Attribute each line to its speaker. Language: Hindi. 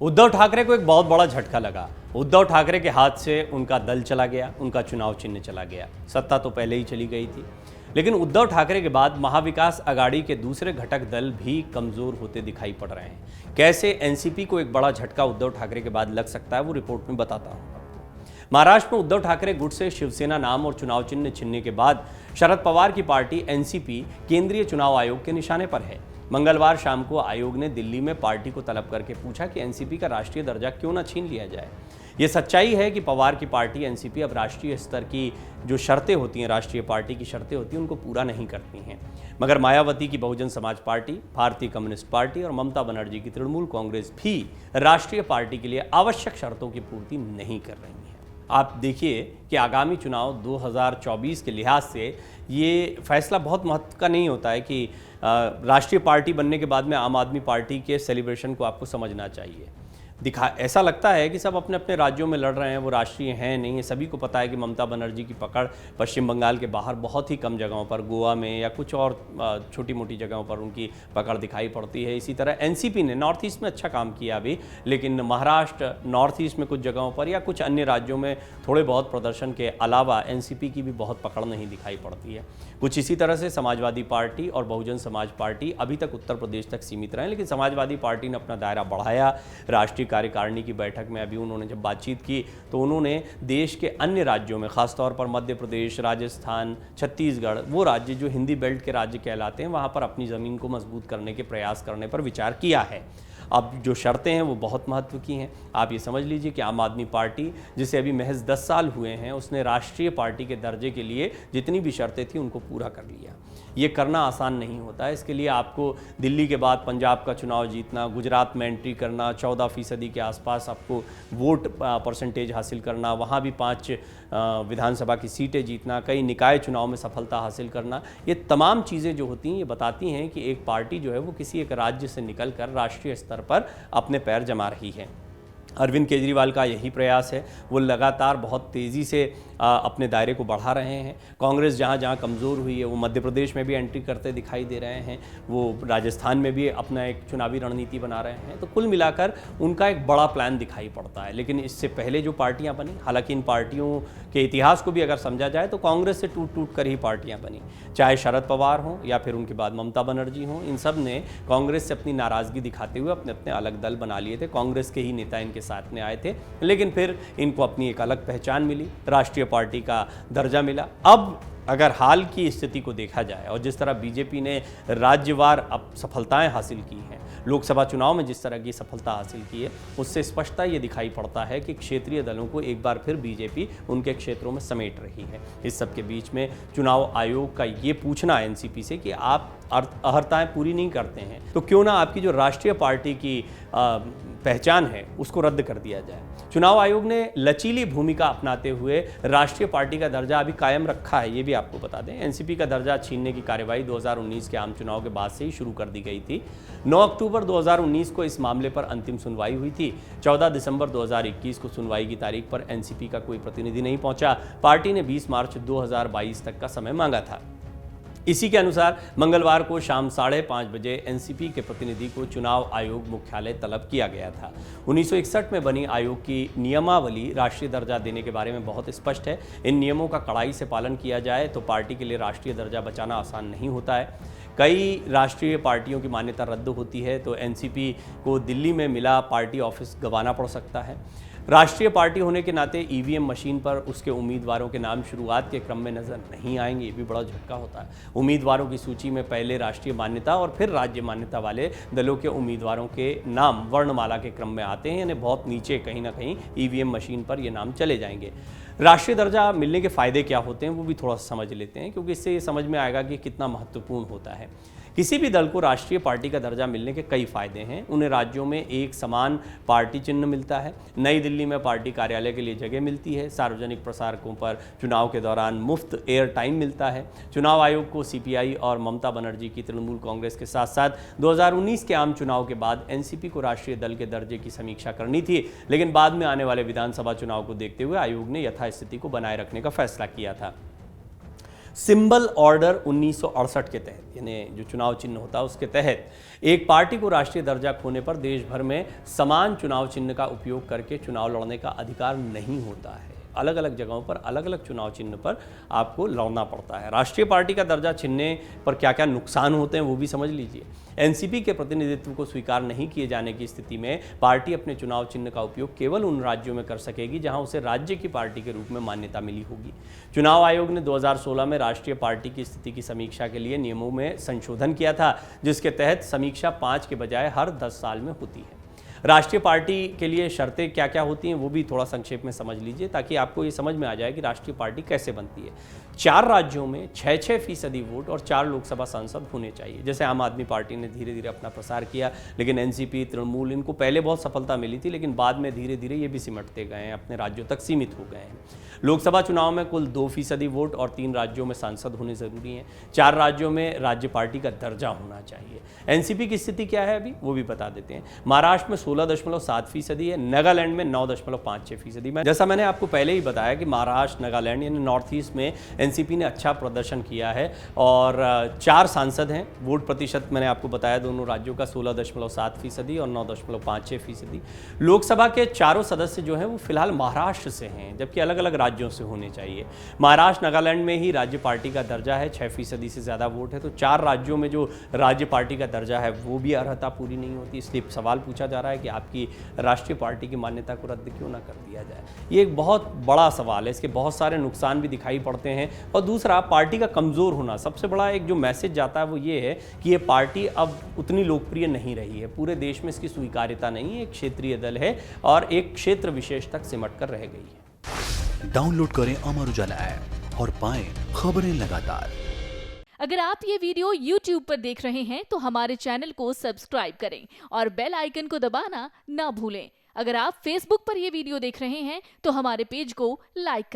Speaker 1: उद्धव ठाकरे को एक बहुत बड़ा झटका लगा। उद्धव ठाकरे के हाथ से उनका दल चला गया, उनका चुनाव चिन्ह चला गया। सत्ता तो पहले ही चली गई थी, लेकिन उद्धव ठाकरे के बाद महाविकास अघाड़ी के दूसरे घटक दल भी कमजोर होते दिखाई पड़ रहे हैं। कैसे एनसीपी को एक बड़ा झटका उद्धव ठाकरे के बाद लग सकता है, वो रिपोर्ट में बताता हूं। महाराष्ट्र में उद्धव ठाकरे गुट से शिवसेना नाम और चुनाव चिन्ह छीनने के बाद शरद पवार की पार्टी एनसीपी केंद्रीय चुनाव आयोग के निशाने पर है। मंगलवार शाम को आयोग ने दिल्ली में पार्टी को तलब करके पूछा कि एनसीपी का राष्ट्रीय दर्जा क्यों न छीन लिया जाए। ये सच्चाई है कि पवार की पार्टी एनसीपी अब राष्ट्रीय स्तर की जो शर्तें होती हैं, राष्ट्रीय पार्टी की शर्तें होती हैं, उनको पूरा नहीं करती हैं। मगर मायावती की बहुजन समाज पार्टी, भारतीय कम्युनिस्ट पार्टी और ममता बनर्जी की तृणमूल कांग्रेस भी राष्ट्रीय पार्टी के लिए आवश्यक शर्तों की पूर्ति नहीं कर रही हैं। आप देखिए कि आगामी चुनाव 2024 के लिहाज से ये फैसला बहुत महत्व का नहीं होता है कि राष्ट्रीय पार्टी बनने के बाद में आम आदमी पार्टी के सेलिब्रेशन को आपको समझना चाहिए। ऐसा लगता है कि सब अपने अपने राज्यों में लड़ रहे हैं, वो राष्ट्रीय हैं नहीं है। सभी को पता है कि ममता बनर्जी की पकड़ पश्चिम बंगाल के बाहर बहुत ही कम जगहों पर, गोवा में या कुछ और छोटी मोटी जगहों पर उनकी पकड़ दिखाई पड़ती है। इसी तरह एनसीपी ने नॉर्थ ईस्ट में अच्छा काम किया अभी, लेकिन महाराष्ट्र, नॉर्थ ईस्ट में कुछ जगहों पर या कुछ अन्य राज्यों में थोड़े बहुत प्रदर्शन के अलावा एनसीपी की भी बहुत पकड़ नहीं दिखाई पड़ती है। कुछ इसी तरह से समाजवादी पार्टी और बहुजन समाज पार्टी अभी तक उत्तर प्रदेश तक सीमित रहे, लेकिन समाजवादी पार्टी ने अपना दायरा बढ़ाया। राष्ट्रीय कार्यकारिणी की बैठक में अभी उन्होंने जब बातचीत की तो उन्होंने देश के अन्य राज्यों में, खासतौर पर मध्य प्रदेश, राजस्थान, छत्तीसगढ़, वो राज्य जो हिंदी बेल्ट के राज्य कहलाते हैं, वहाँ पर अपनी ज़मीन को मजबूत करने के प्रयास करने पर विचार किया है। अब जो शर्तें हैं वो बहुत महत्व की हैं। आप ये समझ लीजिए कि आम आदमी पार्टी, जिसे अभी महज 10 साल हुए हैं, उसने राष्ट्रीय पार्टी के दर्जे के लिए जितनी भी शर्तें थी उनको पूरा कर लिया। ये करना आसान नहीं होता है। इसके लिए आपको दिल्ली के बाद पंजाब का चुनाव जीतना, गुजरात में एंट्री करना, 14% के आसपास आपको वोट परसेंटेज हासिल करना, वहाँ भी 5 विधानसभा की सीटें जीतना, कई निकाय चुनाव में सफलता हासिल करना, ये तमाम चीज़ें जो होती हैं ये बताती हैं कि एक पार्टी जो है वो किसी एक राज्य से निकलकर राष्ट्रीय स्तर पर अपने पैर जमा रही है। अरविंद केजरीवाल का यही प्रयास है। वो लगातार बहुत तेज़ी से अपने दायरे को बढ़ा रहे हैं। कांग्रेस जहाँ जहाँ कमज़ोर हुई है, वो मध्य प्रदेश में भी एंट्री करते दिखाई दे रहे हैं, वो राजस्थान में भी अपना एक चुनावी रणनीति बना रहे हैं। तो कुल मिलाकर उनका एक बड़ा प्लान दिखाई पड़ता है। लेकिन इससे पहले जो पार्टियाँ बनी, हालांकि इन पार्टियों के इतिहास को भी अगर समझा जाए तो कांग्रेस से टूट टूट कर ही पार्टियाँ बनी, चाहे शरद पवार हों या फिर उनके बाद ममता बनर्जी हों। इन सब ने कांग्रेस से अपनी नाराज़गी दिखाते हुए अपने अपने अलग दल बना लिए थे। कांग्रेस के ही नेता इनके साथ में आए थे, लेकिन फिर इनको अपनी एक अलग पहचान मिली, राष्ट्रीय पार्टी का दर्जा मिला। अब अगर हाल की स्थिति को देखा जाए और जिस तरह बीजेपी ने राज्यवार अब सफलताएं हासिल की हैं, लोकसभा चुनाव में जिस तरह की सफलता हासिल की है, उससे स्पष्टता ये दिखाई पड़ता है कि क्षेत्रीय दलों को एक बार फिर बीजेपी उनके क्षेत्रों में समेट रही है। इस सब के बीच में चुनाव आयोग का ये पूछना एनसीपी से कि आप अर्हताएं पूरी नहीं करते हैं तो क्यों ना आपकी जो राष्ट्रीय पार्टी की पहचान है उसको रद्द कर दिया जाए। चुनाव आयोग ने लचीली भूमिका अपनाते हुए राष्ट्रीय पार्टी का दर्जा अभी कायम रखा है। ये भी आपको बता दें, एनसीपी का दर्जा छीनने की कार्यवाही 2019 के आम चुनाव के बाद से ही शुरू कर दी गई थी। 9 अक्टूबर 2019 को इस मामले पर अंतिम सुनवाई हुई थी। 14 दिसंबर 2021 को सुनवाई की तारीख पर एनसीपी का कोई प्रतिनिधि नहीं पहुंचा। पार्टी ने 20 मार्च 2022 तक का समय मांगा था। इसी के अनुसार मंगलवार को शाम 5:30 बजे एनसीपी के प्रतिनिधि को चुनाव आयोग मुख्यालय तलब किया गया था। 1961 में बनी आयोग की नियमावली राष्ट्रीय दर्जा देने के बारे में बहुत स्पष्ट है। इन नियमों का कड़ाई से पालन किया जाए तो पार्टी के लिए राष्ट्रीय दर्जा बचाना आसान नहीं होता है। कई राष्ट्रीय पार्टियों की मान्यता रद्द होती है तो एनसीपी को दिल्ली में मिला पार्टी ऑफिस गंवाना पड़ सकता है। राष्ट्रीय पार्टी होने के नाते ईवीएम मशीन पर उसके उम्मीदवारों के नाम शुरुआत के क्रम में नजर नहीं आएंगे, ये भी बड़ा झटका होता है। उम्मीदवारों की सूची में पहले राष्ट्रीय मान्यता और फिर राज्य मान्यता वाले दलों के उम्मीदवारों के नाम वर्णमाला के क्रम में आते हैं, यानी बहुत नीचे कहीं ना कहीं ईवीएम मशीन पर ये नाम चले जाएंगे। राष्ट्रीय दर्जा मिलने के फ़ायदे क्या होते हैं वो भी थोड़ा समझ लेते हैं, क्योंकि इससे ये समझ में आएगा कि कितना महत्वपूर्ण होता है। किसी भी दल को राष्ट्रीय पार्टी का दर्जा मिलने के कई फायदे हैं। उन्हें राज्यों में एक समान पार्टी चिन्ह मिलता है, नई दिल्ली में पार्टी कार्यालय के लिए जगह मिलती है, सार्वजनिक प्रसारकों पर चुनाव के दौरान मुफ्त एयर टाइम मिलता है। चुनाव आयोग को सीपीआई और ममता बनर्जी की तृणमूल कांग्रेस के साथ साथ 2019 के आम चुनाव के बाद एनसीपी को राष्ट्रीय दल के दर्जे की समीक्षा करनी थी, लेकिन बाद में आने वाले विधानसभा चुनाव को देखते हुए आयोग ने यथास्थिति को बनाए रखने का फैसला किया था। सिंबल ऑर्डर 1968 के तहत, यानी जो चुनाव चिन्ह होता है उसके तहत एक पार्टी को राष्ट्रीय दर्जा खोने पर देश भर में समान चुनाव चिन्ह का उपयोग करके चुनाव लड़ने का अधिकार नहीं होता है। अलग अलग जगहों पर अलग अलग चुनाव चिन्ह पर आपको लड़ना पड़ता है। राष्ट्रीय पार्टी का दर्जा छीनने पर क्या क्या नुकसान होते हैं वो भी समझ लीजिए। एनसीपी के प्रतिनिधित्व को स्वीकार नहीं किए जाने की स्थिति में पार्टी अपने चुनाव चिन्ह का उपयोग केवल उन राज्यों में कर सकेगी जहां उसे राज्य की पार्टी के रूप में मान्यता मिली होगी। चुनाव आयोग ने 2016 में राष्ट्रीय पार्टी की स्थिति की समीक्षा के लिए नियमों में संशोधन किया था, जिसके तहत समीक्षा 5 के बजाय हर 10 साल में होती है। राष्ट्रीय पार्टी के लिए शर्तें क्या क्या होती हैं वो भी थोड़ा संक्षेप में समझ लीजिए, ताकि आपको ये समझ में आ जाए कि राष्ट्रीय पार्टी कैसे बनती है। 4 राज्यों में 6-6% वोट और 4 लोकसभा सांसद होने चाहिए। जैसे आम आदमी पार्टी ने धीरे धीरे अपना प्रसार किया, लेकिन एनसीपी, तृणमूल, इनको पहले बहुत सफलता मिली थी, लेकिन बाद में धीरे धीरे ये भी सिमटते गए हैं, अपने राज्यों तक सीमित हो गए हैं। लोकसभा चुनाव में कुल 2% वोट और 3 राज्यों में सांसद होने जरूरी हैं। 4 राज्यों में राज्य पार्टी का दर्जा होना चाहिए। एनसीपी की स्थिति क्या है अभी वो भी बता देते हैं। महाराष्ट्र में 16.7% है, नागालैंड में 9.56%। जैसा मैंने आपको पहले ही बताया कि महाराष्ट्र, नागालैंड यानी नॉर्थ ईस्ट में एनसीपी ने अच्छा प्रदर्शन किया है और 4 सांसद हैं। वोट प्रतिशत मैंने आपको बताया दोनों राज्यों का 16.7% और 9.56%। लोकसभा के चारों सदस्य जो हैं वो फिलहाल महाराष्ट्र से हैं, जबकि अलग अलग राज्यों से होने चाहिए। महाराष्ट्र, नागालैंड में ही राज्य पार्टी का दर्जा है, 6% से ज़्यादा वोट है, तो 4 राज्यों में जो राज्य पार्टी का दर्जा है वो भी अर्हता पूरी नहीं होती। इसलिए सवाल पूछा जा रहा है कि आपकी राष्ट्रीय पार्टी की मान्यता को रद्द क्यों ना कर दिया जाए। ये एक बहुत बड़ा सवाल है, इसके बहुत सारे नुकसान भी दिखाई पड़ते हैं। और दूसरा, पार्टी का कमज़ोर होना। सबसे बड़ा एक जो मैसेज जाता है वो ये है कि ये पार्टी अब उतनी लोकप्रिय नहीं रही है, पूरे देश में इसकी स्वीकार्यता नहीं है, एक क्षेत्रीय दल है और एक क्षेत्र विशेष तक सिमट कर रह गई है।
Speaker 2: डाउनलोड करें अमर उजाला ऐप और पाएं खबरें लगातार।
Speaker 3: अगर आप ये वीडियो YouTube पर देख रहे हैं तो हमारे चैनल को सब्सक्राइब करें और बेल आइकन को दबाना ना भूलें। अगर आप Facebook पर ये वीडियो देख रहे हैं तो हमारे पेज को लाइक करें।